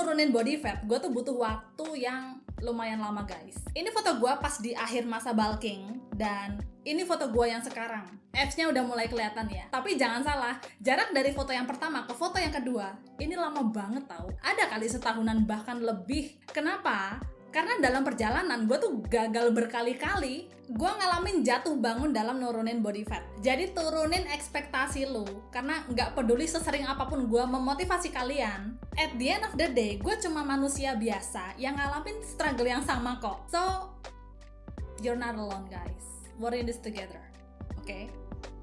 nurunin body fat, gue tuh butuh waktu yang lumayan lama guys. Ini foto gue pas di akhir masa bulking, dan ini foto gue yang sekarang. Abs-nya udah mulai kelihatan ya. Tapi jangan salah, jarak dari foto yang pertama ke foto yang kedua, ini lama banget tau. Ada kali setahunan bahkan lebih. Kenapa? Karena dalam perjalanan gue tuh gagal berkali-kali. Gue ngalamin jatuh bangun dalam nurunin body fat. Jadi turunin ekspektasi lu, karena nggak peduli sesering apapun gue memotivasi kalian, at the end of the day gue cuma manusia biasa yang ngalamin struggle yang sama kok. So you're not alone guys, we're in this together, okay?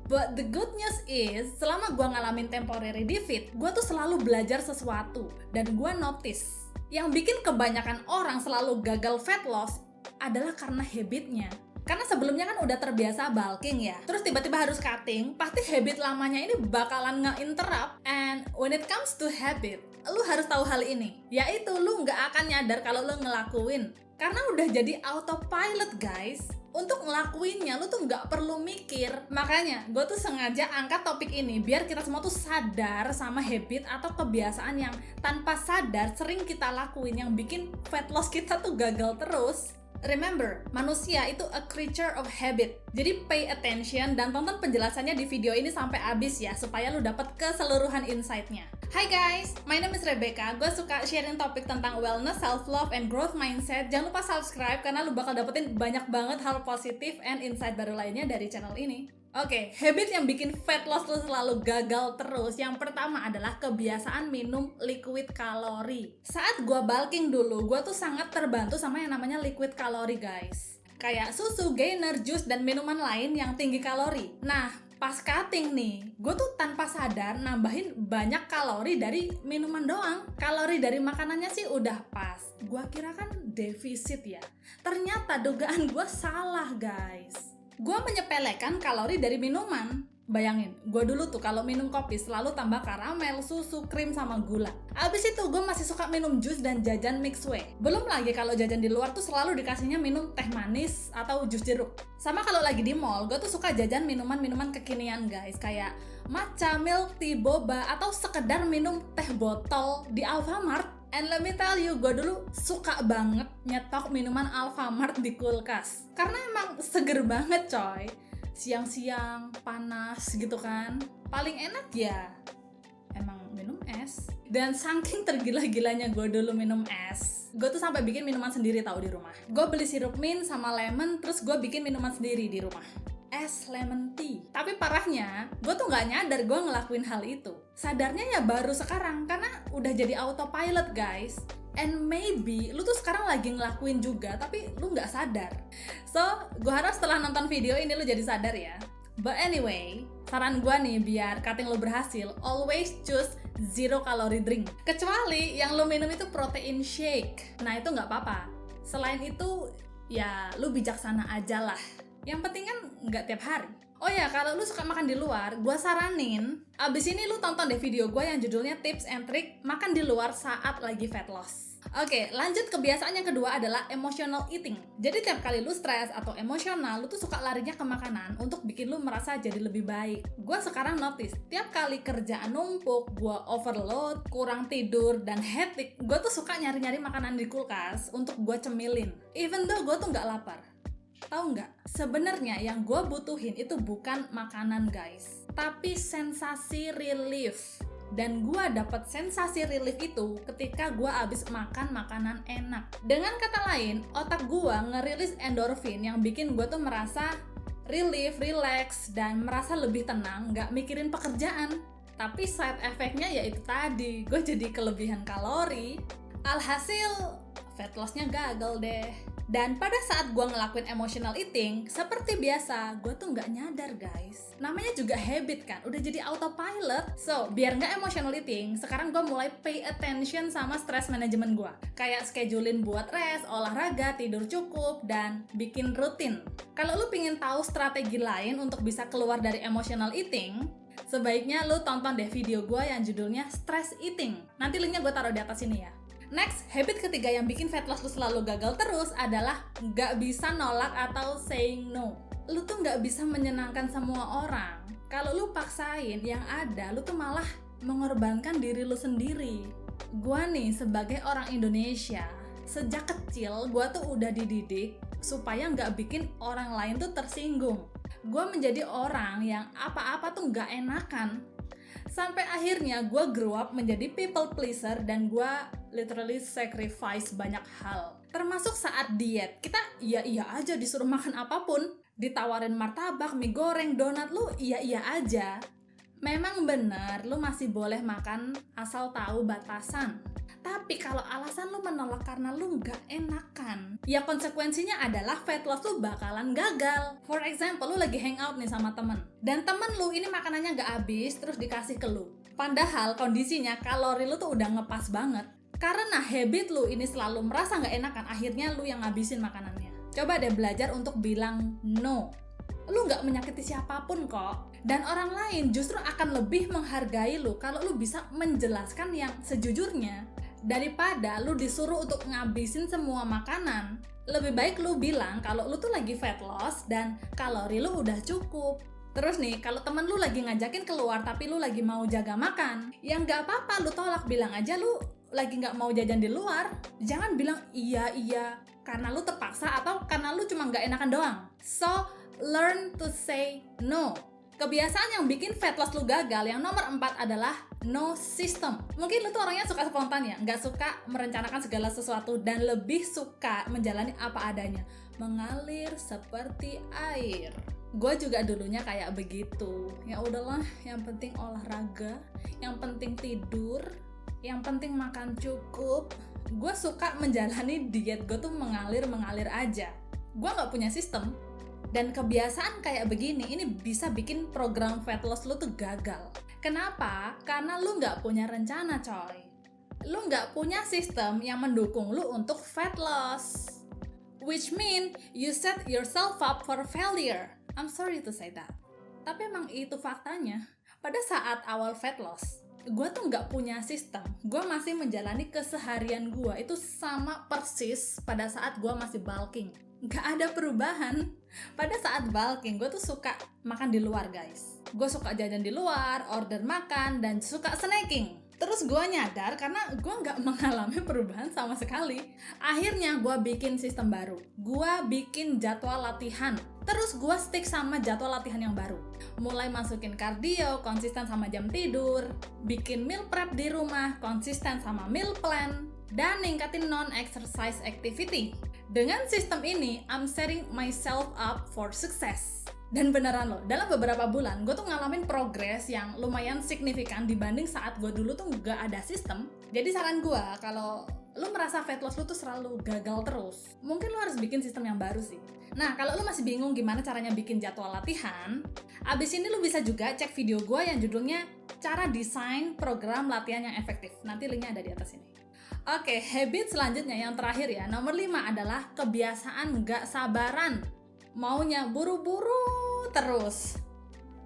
But the good news is, selama gue ngalamin temporary defeat, gue tuh selalu belajar sesuatu. Dan gue notice, yang bikin kebanyakan orang selalu gagal fat loss adalah karena habitnya. Karena sebelumnya kan udah terbiasa bulking ya, terus tiba-tiba harus cutting, pasti habit lamanya ini bakalan nge-interrupt. And when it comes to habit, lu harus tahu hal ini, yaitu lu nggak akan nyadar kalau lu ngelakuin. Karena udah jadi autopilot guys. Untuk ngelakuinnya lu tuh nggak perlu mikir. Makanya gue tuh sengaja angkat topik ini biar kita semua tuh sadar sama habit atau kebiasaan yang tanpa sadar sering kita lakuin, yang bikin fat loss kita tuh gagal terus. Remember, manusia itu a creature of habit. Jadi pay attention dan tonton penjelasannya di video ini sampai habis ya, supaya lu dapat keseluruhan insight-nya. Hai guys, my name is Rebecca. Gue suka sharing topik tentang wellness, self-love, and growth mindset. Jangan lupa subscribe karena lu bakal dapetin banyak banget hal positif and insight baru lainnya dari channel ini. Oke, habit yang bikin fat loss lu selalu gagal terus. Yang pertama adalah kebiasaan minum liquid kalori. Saat gua bulking dulu, gua tuh sangat terbantu sama yang namanya liquid kalori guys. Kayak susu, gainer, jus, dan minuman lain yang tinggi kalori. Nah, pas cutting nih, gue tuh tanpa sadar nambahin banyak kalori dari minuman doang. Kalori dari makanannya sih udah pas. Gua kira kan defisit ya. Ternyata dugaan gue salah guys. Gue menyepelekan kalori dari minuman. Bayangin, gue dulu tuh kalau minum kopi selalu tambah karamel, susu, krim, sama gula. Abis itu gue masih suka minum jus dan jajan mixway. Belum lagi kalau jajan di luar tuh selalu dikasihnya minum teh manis atau jus jeruk. Sama kalau lagi di mall, gue tuh suka jajan minuman-minuman kekinian guys, kayak matcha, milk tea, boba, atau sekedar minum teh botol di Alfamart. And let me tell you, gue dulu suka banget nyetok minuman Alfamart di kulkas. Karena emang seger banget coy. Siang-siang, panas gitu kan. Paling enak ya emang minum es. Dan saking tergila-gilanya gue dulu minum es, gue tuh sampai bikin minuman sendiri tau di rumah. Gue beli sirup mint sama lemon, terus gue bikin minuman sendiri di rumah. Es lemon tea. Tapi parahnya, gue tuh gak nyadar gue ngelakuin hal itu. Sadarnya ya baru sekarang, karena udah jadi autopilot guys. And maybe lu tuh sekarang lagi ngelakuin juga, tapi lu gak sadar. So, gue harap setelah nonton video ini lu jadi sadar ya. But anyway, saran gue nih biar cutting lu berhasil, always choose zero calorie drink. Kecuali yang lu minum itu protein shake. Nah itu gak apa-apa. Selain itu, ya lu bijaksana aja lah. Yang penting kan nggak tiap hari. Oh ya, kalau lu suka makan di luar, gue saranin abis ini lu tonton deh video gue yang judulnya Tips and Trick Makan di Luar Saat Lagi Fat Loss. Oke, lanjut kebiasaan yang kedua adalah emotional eating. Jadi tiap kali lu stres atau emosional, lu tuh suka larinya ke makanan untuk bikin lu merasa jadi lebih baik. Gue sekarang notice, tiap kali kerjaan numpuk, gue overload, kurang tidur, dan hectic, gue tuh suka nyari-nyari makanan di kulkas untuk gue cemilin. Even though gue tuh nggak lapar. Tahu nggak? Sebenarnya yang gue butuhin itu bukan makanan guys, tapi sensasi relief. Dan gue dapet sensasi relief itu ketika gue abis makan makanan enak. Dengan kata lain, otak gue ngerilis endorfin yang bikin gue tuh merasa relief, relax, dan merasa lebih tenang, nggak mikirin pekerjaan. Tapi side effect-nya yaitu tadi, gue jadi kelebihan kalori. Alhasil, fat loss-nya gagal deh. Dan pada saat gue ngelakuin emotional eating, seperti biasa, gue tuh nggak nyadar guys. Namanya juga habit kan, udah jadi autopilot. So, biar nggak emotional eating, sekarang gue mulai pay attention sama stress management gue. Kayak schedulein buat rest, olahraga, tidur cukup, dan bikin rutin. Kalau lu pingin tahu strategi lain untuk bisa keluar dari emotional eating, sebaiknya lu tonton deh video gue yang judulnya Stress Eating. Nanti linknya gue taruh di atas sini ya. Next, habit ketiga yang bikin fat loss lu selalu gagal terus adalah nggak bisa nolak atau saying no. Lu tuh nggak bisa menyenangkan semua orang. Kalau lu paksain yang ada, lu tuh malah mengorbankan diri lu sendiri. Gua nih sebagai orang Indonesia, sejak kecil gua tuh udah dididik supaya nggak bikin orang lain tuh tersinggung. Gua menjadi orang yang apa-apa tuh nggak enakan. Sampai akhirnya gua grow up menjadi people pleaser dan gua literally sacrifice banyak hal. Termasuk saat diet, kita iya aja disuruh makan apapun. Ditawarin martabak, mie goreng, donat, lu iya aja. Memang bener, lu masih boleh makan asal tahu batasan. Tapi kalau alasan lu menolak karena lu nggak enakan, ya konsekuensinya adalah fat loss lu bakalan gagal. For example, lu lagi hangout nih sama temen, dan temen lu ini makanannya nggak habis, terus dikasih ke lu. Padahal kondisinya kalori lu tuh udah ngepas banget. Karena habit lu ini selalu merasa nggak enakan, akhirnya lu yang ngabisin makanannya. Coba deh belajar untuk bilang no. Lu nggak menyakiti siapapun kok. Dan orang lain justru akan lebih menghargai lu kalau lu bisa menjelaskan yang sejujurnya. Daripada lu disuruh untuk ngabisin semua makanan, lebih baik lu bilang kalau lu tuh lagi fat loss dan kalori lu udah cukup. Terus nih, kalau temen lu lagi ngajakin keluar tapi lu lagi mau jaga makan, ya nggak apa-apa lu tolak, bilang aja lu lagi nggak mau jajan di luar. Jangan bilang iya karena lu terpaksa atau karena lu cuma nggak enakan doang. So, learn to say no. Kebiasaan yang bikin fat loss lu gagal yang nomor 4 adalah no system. Mungkin lu tuh orangnya suka spontan ya, nggak suka merencanakan segala sesuatu dan lebih suka menjalani apa adanya, mengalir seperti air. Gue juga dulunya kayak begitu. Ya udahlah, yang penting olahraga, yang penting tidur, yang penting makan cukup. Gue suka menjalani diet gue tuh mengalir aja. Gue nggak punya sistem. Dan kebiasaan kayak begini ini bisa bikin program fat loss lu tuh gagal. Kenapa? Karena lu nggak punya rencana, coy. Lu nggak punya sistem yang mendukung lu untuk fat loss. Which mean you set yourself up for failure. I'm sorry to say that. Tapi emang itu faktanya. Pada saat awal fat loss, gue tuh nggak punya sistem. Gue masih menjalani keseharian gue. Itu sama persis pada saat gue masih bulking. Nggak ada perubahan. Pada saat bulking, gue tuh suka makan di luar, guys. Gue suka jajan di luar, order makan, dan suka snacking. Terus gue nyadar karena gue nggak mengalami perubahan sama sekali. Akhirnya gue bikin sistem baru. Gue bikin jadwal latihan. Terus gue stick sama jadwal latihan yang baru. Mulai masukin kardio, konsisten sama jam tidur, bikin meal prep di rumah, konsisten sama meal plan, dan ningkatin non-exercise activity. Dengan sistem ini, I'm setting myself up for success. Dan beneran loh, dalam beberapa bulan, gue tuh ngalamin progres yang lumayan signifikan dibanding saat gue dulu tuh gak ada sistem. Jadi saran gue, kalau lu merasa fat loss lu tuh selalu gagal terus, mungkin lu harus bikin sistem yang baru sih. Nah, kalau lu masih bingung gimana caranya bikin jadwal latihan, abis ini lu bisa juga cek video gue yang judulnya Cara Desain Program Latihan yang Efektif. Nanti linknya ada di atas ini. Oke, habit selanjutnya yang terakhir ya, nomor 5 adalah kebiasaan gak sabaran. Maunya buru-buru terus.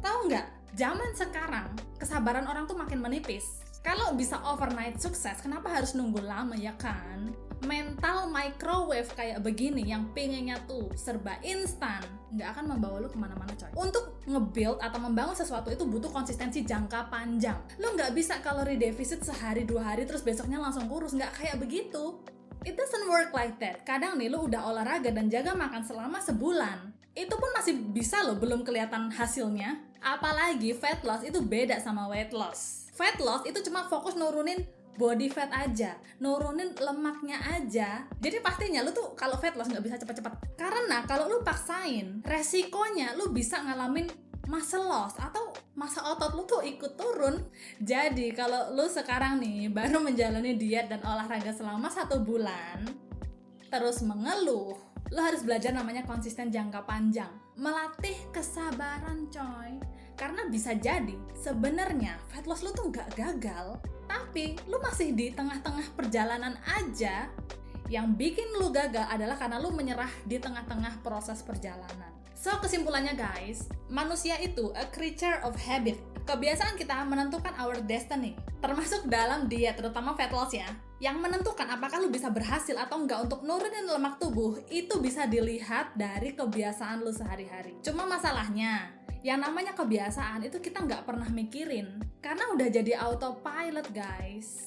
Tahu nggak? Zaman sekarang, kesabaran orang tuh makin menipis. Kalau bisa overnight sukses, kenapa harus nunggu lama ya kan? Mental microwave kayak begini yang pengennya tuh serba instan, nggak akan membawa lu kemana-mana, coy. Untuk nge-build atau membangun sesuatu itu butuh konsistensi jangka panjang. Lu nggak bisa kalori defisit sehari 2 hari terus besoknya langsung kurus, nggak kayak begitu. It doesn't work like that. Kadang nih lu udah olahraga dan jaga makan selama sebulan, itu pun masih bisa loh belum kelihatan hasilnya. Apalagi fat loss itu beda sama weight loss. Fat loss itu cuma fokus nurunin body fat aja, nurunin lemaknya aja. Jadi pastinya lu tuh kalau fat loss nggak bisa cepet-cepet. Karena kalau lu paksain, resikonya lu bisa ngalamin muscle loss atau massa otot lu tuh ikut turun. Jadi kalau lu sekarang nih baru menjalani diet dan olahraga selama 1 bulan, terus mengeluh, lu harus belajar namanya konsisten jangka panjang. Melatih kesabaran, coy. Karena bisa jadi sebenarnya fat loss lu tuh nggak gagal, tapi lu masih di tengah-tengah perjalanan aja. Yang bikin lu gagal adalah karena lu menyerah di tengah-tengah proses perjalanan. So, kesimpulannya guys, manusia itu a creature of habit. Kebiasaan kita menentukan our destiny. Termasuk dalam diet, terutama fat loss ya. Yang menentukan apakah lu bisa berhasil atau enggak untuk nurunin lemak tubuh, itu bisa dilihat dari kebiasaan lu sehari-hari. Cuma masalahnya, yang namanya kebiasaan itu kita nggak pernah mikirin. Karena udah jadi autopilot guys.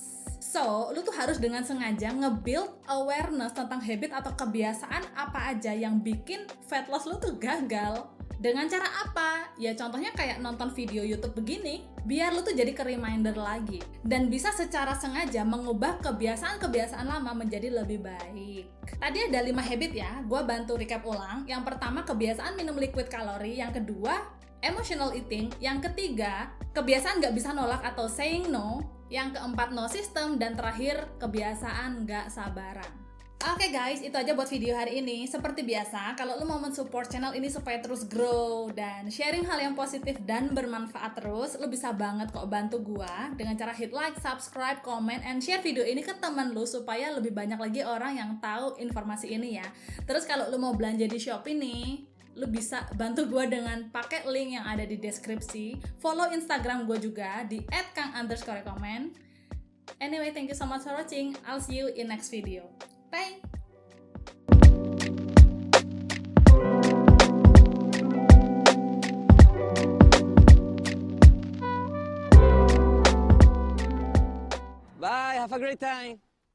So, lu tuh harus dengan sengaja nge-build awareness tentang habit atau kebiasaan apa aja yang bikin fat loss lu tuh gagal. Dengan cara apa? Ya contohnya kayak nonton video YouTube begini, biar lu tuh jadi ke-reminder lagi. Dan bisa secara sengaja mengubah kebiasaan-kebiasaan lama menjadi lebih baik. Tadi ada 5 habit ya, gue bantu recap ulang. Yang pertama, kebiasaan minum liquid kalori. Yang kedua, emotional eating. Yang ketiga, kebiasaan nggak bisa nolak atau saying no. Yang keempat, no system. Dan terakhir, kebiasaan nggak sabaran. Oke guys, itu aja buat video hari ini. Seperti biasa, kalau lo mau mensupport channel ini supaya terus grow dan sharing hal yang positif dan bermanfaat terus, lo bisa banget kok bantu gua dengan cara hit like, subscribe, comment, and share video ini ke temen lo supaya lebih banyak lagi orang yang tahu informasi ini ya. Terus kalau lo mau belanja di Shopee nih, lo bisa bantu gue dengan pakai link yang ada di deskripsi. Follow Instagram gue juga di @kang_comment. Anyway, thank you so much for watching. I'll see you in next video. Bye! Bye, have a great time.